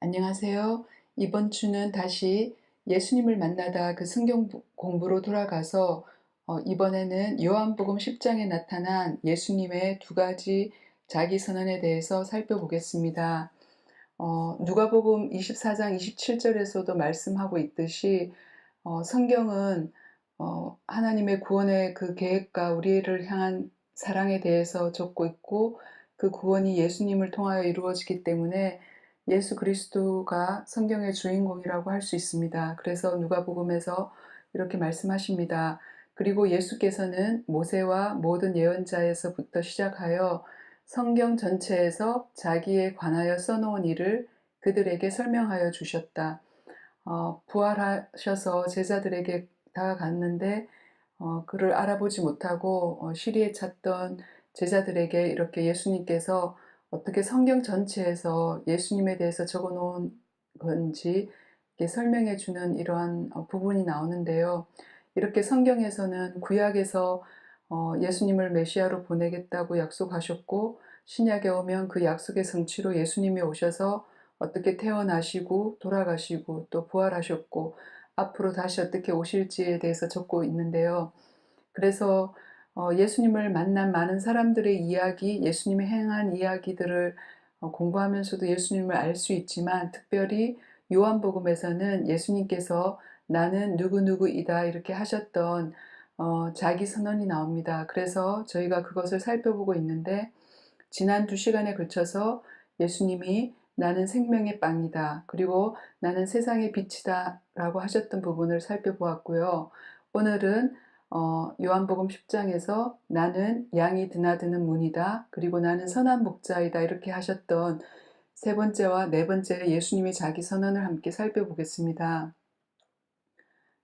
안녕하세요. 이번 주는 다시 예수님을 만나다 그 성경 공부로 돌아가서 이번에는 요한복음 10장에 나타난 예수님의 두 가지 자기 선언에 대해서 살펴보겠습니다. 누가복음 24장 27절에서도 말씀하고 있듯이 성경은 하나님의 구원의 그 계획과 우리를 향한 사랑에 대해서 적고 있고 그 구원이 예수님을 통하여 이루어지기 때문에 예수 그리스도가 성경의 주인공이라고 할 수 있습니다. 그래서 누가복음에서 이렇게 말씀하십니다. 그리고 예수께서는 모세와 모든 예언자에서부터 시작하여 성경 전체에서 자기에 관하여 써놓은 일을 그들에게 설명하여 주셨다. 부활하셔서 제자들에게 다가갔는데 그를 알아보지 못하고 시리에 찾던 제자들에게 이렇게 예수님께서 어떻게 성경 전체에서 예수님에 대해서 적어 놓은 건지 이렇게 설명해 주는 이러한 부분이 나오는데요. 이렇게 성경에서는 구약에서 예수님을 메시아로 보내겠다고 약속하셨고 신약에 오면 그 약속의 성취로 예수님이 오셔서 어떻게 태어나시고 돌아가시고 또 부활하셨고 앞으로 다시 어떻게 오실지에 대해서 적고 있는데요. 그래서 예수님을 만난 많은 사람들의 이야기, 예수님이 행한 이야기들을 공부하면서도 예수님을 알 수 있지만 특별히 요한복음에서는 예수님께서 나는 누구누구이다 이렇게 하셨던 자기 선언이 나옵니다. 그래서 저희가 그것을 살펴보고 있는데 지난 2시간에 걸쳐서 예수님이 나는 생명의 빵이다. 그리고 나는 세상의 빛이다. 라고 하셨던 부분을 살펴보았고요. 오늘은 요한복음 10장에서 나는 양이 드나드는 문이다. 그리고 나는 선한 목자이다. 이렇게 하셨던 세 번째와 네 번째 예수님의 자기 선언을 함께 살펴보겠습니다.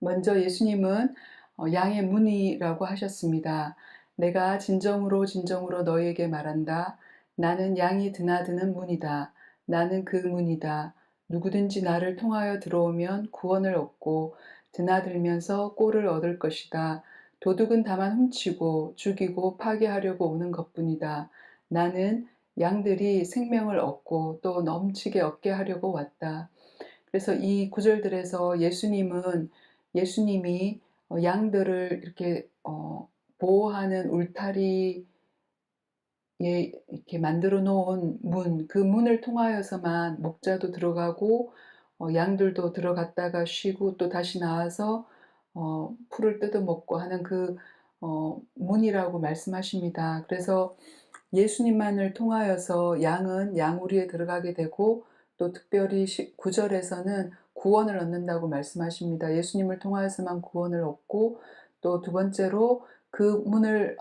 먼저 예수님은 양의 문이라고 하셨습니다. 내가 진정으로 진정으로 너희에게 말한다. 나는 양이 드나드는 문이다. 나는 그 문이다. 누구든지 나를 통하여 들어오면 구원을 얻고 드나들면서 꼴을 얻을 것이다. 도둑은 다만 훔치고 죽이고 파괴하려고 오는 것뿐이다. 나는 양들이 생명을 얻고 또 넘치게 얻게 하려고 왔다. 그래서 이 구절들에서 예수님이 양들을 이렇게 보호하는 울타리에 이렇게 만들어 놓은 문, 그 문을 통하여서만 목자도 들어가고 양들도 들어갔다가 쉬고 또 다시 나와서 풀을 뜯어먹고 하는 그 문이라고 말씀하십니다. 그래서 예수님만을 통하여서 양은 양우리에 들어가게 되고 또 특별히 9절에서는 구원을 얻는다고 말씀하십니다. 예수님을 통하여서만 구원을 얻고 또 두 번째로 그 문을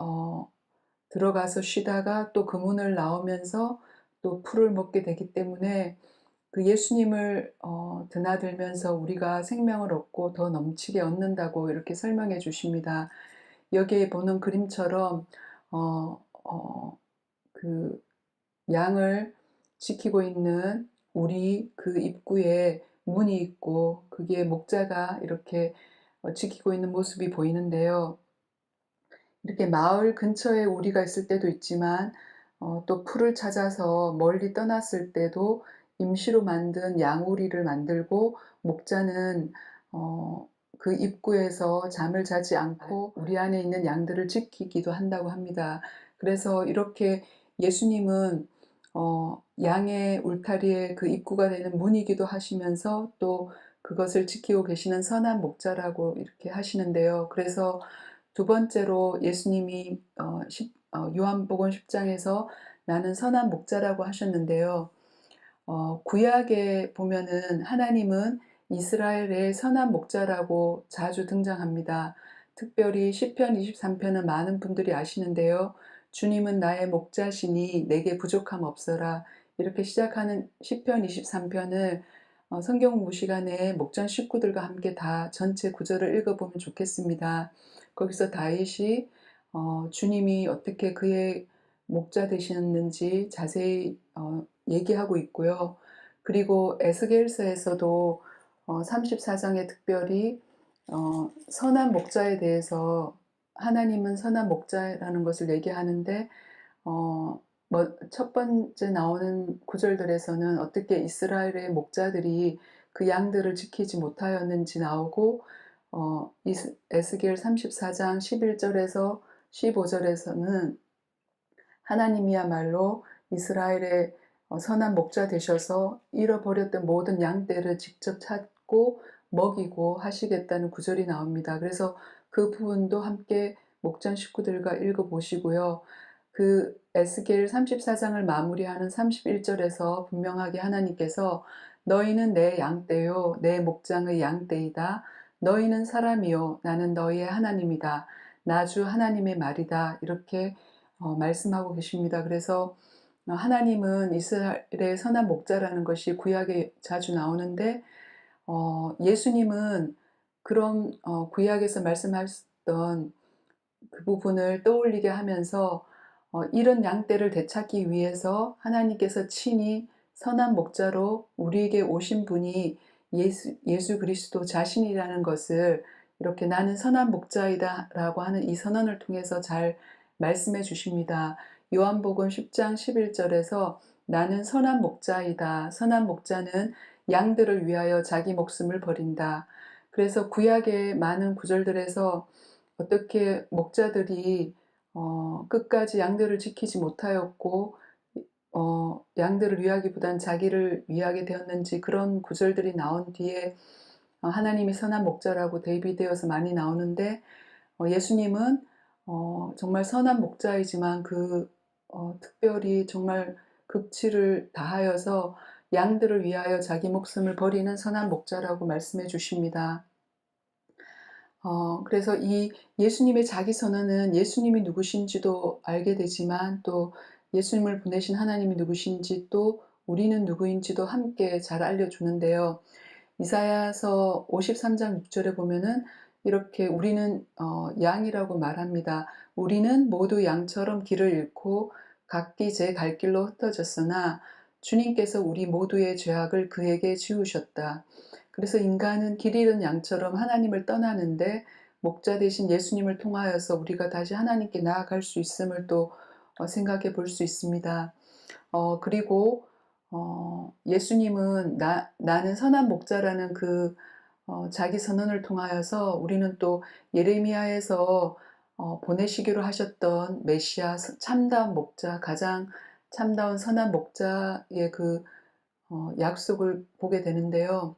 들어가서 쉬다가 또 그 문을 나오면서 또 풀을 먹게 되기 때문에 그 예수님을 드나들면서 우리가 생명을 얻고 더 넘치게 얻는다고 이렇게 설명해 주십니다. 여기에 보는 그림처럼 어, 어, 그 양을 지키고 있는 우리 그 입구에 문이 있고 그게 목자가 이렇게 지키고 있는 모습이 보이는데요. 이렇게 마을 근처에 우리가 있을 때도 있지만 또 풀을 찾아서 멀리 떠났을 때도 임시로 만든 양우리를 만들고 목자는 그 입구에서 잠을 자지 않고 우리 안에 있는 양들을 지키기도 한다고 합니다. 그래서 이렇게 예수님은 양의 울타리의 그 입구가 되는 문이기도 하시면서 또 그것을 지키고 계시는 선한 목자라고 이렇게 하시는데요. 그래서 두 번째로 예수님이 요한복음 10장에서 나는 선한 목자라고 하셨는데요. 구약에 보면은 하나님은 이스라엘의 선한 목자라고 자주 등장합니다. 특별히 시편 23편은 많은 분들이 아시는데요. 주님은 나의 목자시니 내게 부족함 없어라. 이렇게 시작하는 시편 23편을 성경 공부 시간에 목장 식구들과 함께 다 전체 구절을 읽어보면 좋겠습니다. 거기서 다윗이 주님이 어떻게 그의 목자 되셨는지 자세히 얘기하고 있고요. 그리고 에스겔서에서도 34장에 특별히 선한 목자에 대해서 하나님은 선한 목자라는 것을 얘기하는데 첫 번째 나오는 구절들에서는 어떻게 이스라엘의 목자들이 그 양들을 지키지 못하였는지 나오고, 에스겔 34장 11절에서 15절에서는 하나님이야말로 이스라엘의 선한 목자 되셔서 잃어버렸던 모든 양떼를 직접 찾고 먹이고 하시겠다는 구절이 나옵니다. 그래서 그 부분도 함께 목장 식구들과 읽어보시고요. 그 에스겔 34장을 마무리하는 31절에서 분명하게 하나님께서 너희는 내 양떼요 내 목장의 양떼이다. 너희는 사람이요 나는 너희의 하나님이다. 나 주 하나님의 말이다. 이렇게 말씀하고 계십니다. 그래서 하나님은 이스라엘의 선한 목자라는 것이 구약에 자주 나오는데, 예수님은 그런 구약에서 말씀하셨던 그 부분을 떠올리게 하면서 이런 양떼를 되찾기 위해서 하나님께서 친히 선한 목자로 우리에게 오신 분이 예수 그리스도 자신이라는 것을 이렇게 나는 선한 목자이다 라고 하는 이 선언을 통해서 잘 말씀해 주십니다. 요한복음 10장 11절에서 나는 선한 목자이다. 선한 목자는 양들을 위하여 자기 목숨을 버린다. 그래서 구약의 많은 구절들에서 어떻게 목자들이 끝까지 양들을 지키지 못하였고 양들을 위하기보단 자기를 위하게 되었는지 그런 구절들이 나온 뒤에 하나님이 선한 목자라고 대비되어서 많이 나오는데, 예수님은 정말 선한 목자이지만 특별히 정말 극치를 다하여서 양들을 위하여 자기 목숨을 버리는 선한 목자라고 말씀해 주십니다. 그래서 이 예수님의 자기 선언은 예수님이 누구신지도 알게 되지만 또 예수님을 보내신 하나님이 누구신지 또 우리는 누구인지도 함께 잘 알려주는데요. 이사야서 53장 6절에 보면은 이렇게 우리는 양이라고 말합니다. 우리는 모두 양처럼 길을 잃고 각기 제 갈 길로 흩어졌으나 주님께서 우리 모두의 죄악을 그에게 지우셨다. 그래서 인간은 길 잃은 양처럼 하나님을 떠나는데 목자 되신 예수님을 통하여서 우리가 다시 하나님께 나아갈 수 있음을 또 생각해 볼 수 있습니다. 그리고 예수님은 나는 선한 목자라는 자기 선언을 통하여서 우리는 또 예레미야에서 보내시기로 하셨던 메시아 참다운 목자, 가장 참다운 선한 목자의 약속을 보게 되는데요.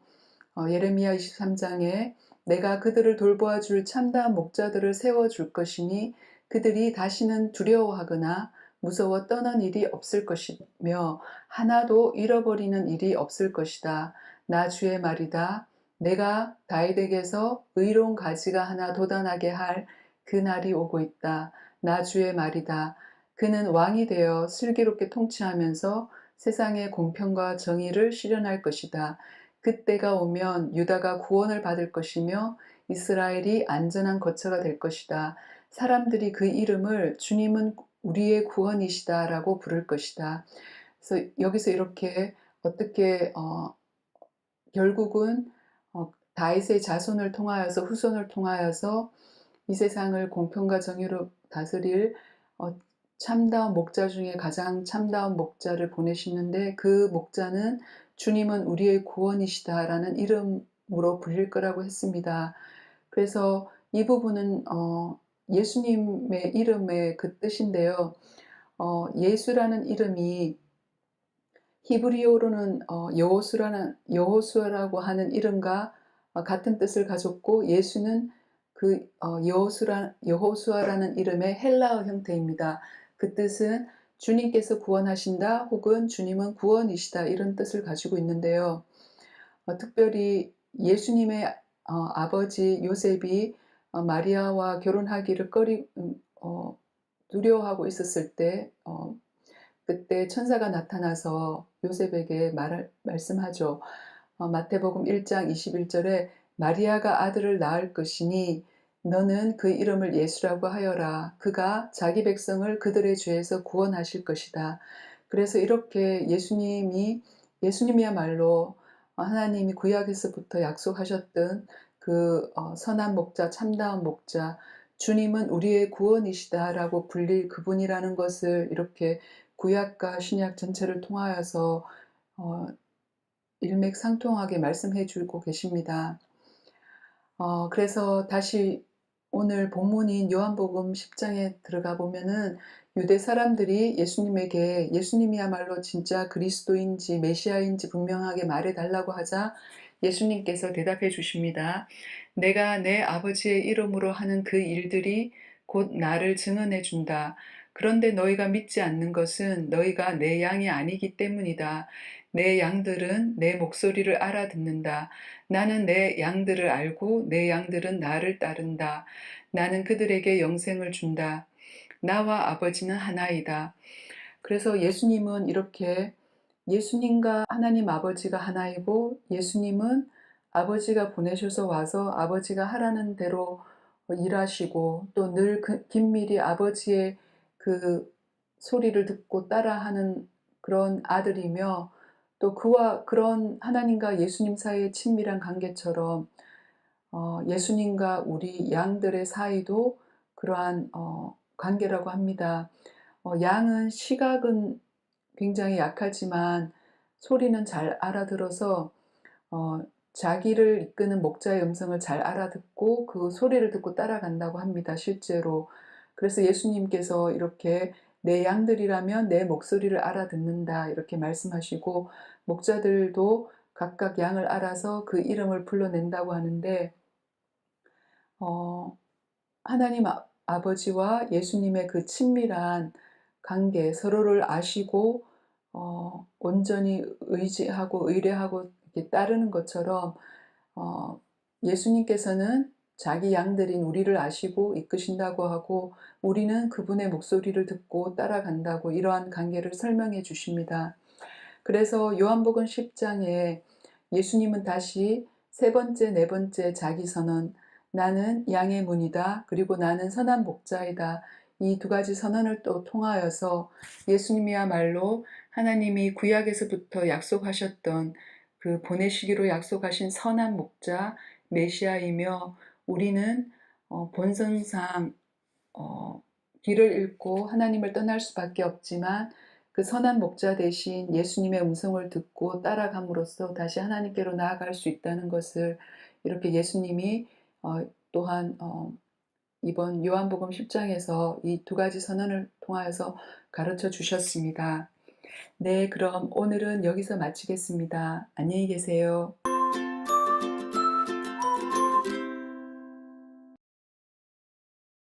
예레미야 23장에 내가 그들을 돌보아 줄 참다운 목자들을 세워줄 것이니 그들이 다시는 두려워하거나 무서워 떠난 일이 없을 것이며 하나도 잃어버리는 일이 없을 것이다. 나 주의 말이다. 내가 다윗에게서 의로운 가지가 하나 돋아나게 할 그 날이 오고 있다. 나 주의 말이다. 그는 왕이 되어 슬기롭게 통치하면서 세상의 공평과 정의를 실현할 것이다. 그때가 오면 유다가 구원을 받을 것이며 이스라엘이 안전한 거처가 될 것이다. 사람들이 그 이름을 주님은 우리의 구원이시다라고 부를 것이다. 그래서 여기서 이렇게 어떻게 결국은 다윗의 자손을 통하여서 후손을 통하여서 이 세상을 공평과 정의로 다스릴 참다운 목자 중에 가장 참다운 목자를 보내시는데 그 목자는 주님은 우리의 구원이시다라는 이름으로 불릴 거라고 했습니다. 그래서 이 부분은 예수님의 이름의 그 뜻인데요. 예수라는 이름이 히브리어로는 여호수아라고 하는 이름과 같은 뜻을 가졌고 예수는 여호수아라는 이름의 헬라어 형태입니다. 그 뜻은 주님께서 구원하신다 혹은 주님은 구원이시다 이런 뜻을 가지고 있는데요. 특별히 예수님의 아버지 요셉이 마리아와 결혼하기를 두려워하고 있었을 때 그때 천사가 나타나서 요셉에게 말씀하죠. 마태복음 1장 21절에 마리아가 아들을 낳을 것이니 너는 그 이름을 예수라고 하여라. 그가 자기 백성을 그들의 죄에서 구원하실 것이다. 그래서 이렇게 예수님이야말로 하나님이 구약에서부터 약속하셨던 선한 목자, 참다운 목자, 주님은 우리의 구원이시다라고 불릴 그분이라는 것을 이렇게 구약과 신약 전체를 통하여서 어, 일맥상통하게 말씀해 주고 계십니다. 그래서 다시 오늘 본문인 요한복음 10장에 들어가 보면은 유대 사람들이 예수님에게 예수님이야말로 진짜 그리스도인지 메시아인지 분명하게 말해 달라고 하자 예수님께서 대답해 주십니다. 내가 내 아버지의 이름으로 하는 그 일들이 곧 나를 증언해 준다. 그런데 너희가 믿지 않는 것은 너희가 내 양이 아니기 때문이다. 내 양들은 내 목소리를 알아듣는다. 나는 내 양들을 알고 내 양들은 나를 따른다. 나는 그들에게 영생을 준다. 나와 아버지는 하나이다. 그래서 예수님은 이렇게 예수님과 하나님 아버지가 하나이고 예수님은 아버지가 보내셔서 와서 아버지가 하라는 대로 일하시고 또 늘 긴밀히 아버지의 그 소리를 듣고 따라하는 그런 아들이며 또 그와 그런 하나님과 예수님 사이의 친밀한 관계처럼 예수님과 우리 양들의 사이도 그러한 관계라고 합니다. 양은 시각은 굉장히 약하지만 소리는 잘 알아들어서 어, 자기를 이끄는 목자의 음성을 잘 알아듣고 그 소리를 듣고 따라간다고 합니다. 실제로. 그래서 예수님께서 이렇게 내 양들이라면 내 목소리를 알아듣는다 이렇게 말씀하시고 목자들도 각각 양을 알아서 그 이름을 불러낸다고 하는데 어, 하나님 아버지와 예수님의 그 친밀한 관계, 서로를 아시고 온전히 의지하고 의뢰하고 이렇게 따르는 것처럼 어, 예수님께서는 자기 양들인 우리를 아시고 이끄신다고 하고 우리는 그분의 목소리를 듣고 따라간다고 이러한 관계를 설명해 주십니다. 그래서 요한복음 10장에 예수님은 다시 세 번째, 네 번째 자기 선언, 나는 양의 문이다. 그리고 나는 선한 목자이다. 이 두 가지 선언을 또 통하여서 예수님이야말로 하나님이 구약에서부터 약속하셨던 그 보내시기로 약속하신 선한 목자, 메시아이며 우리는 본성상 길을 잃고 하나님을 떠날 수밖에 없지만 그 선한 목자 대신 예수님의 음성을 듣고 따라감으로써 다시 하나님께로 나아갈 수 있다는 것을 이렇게 예수님이 또한 이번 요한복음 10장에서 이 두 가지 선언을 통하여서 가르쳐 주셨습니다. 네, 그럼 오늘은 여기서 마치겠습니다. 안녕히 계세요.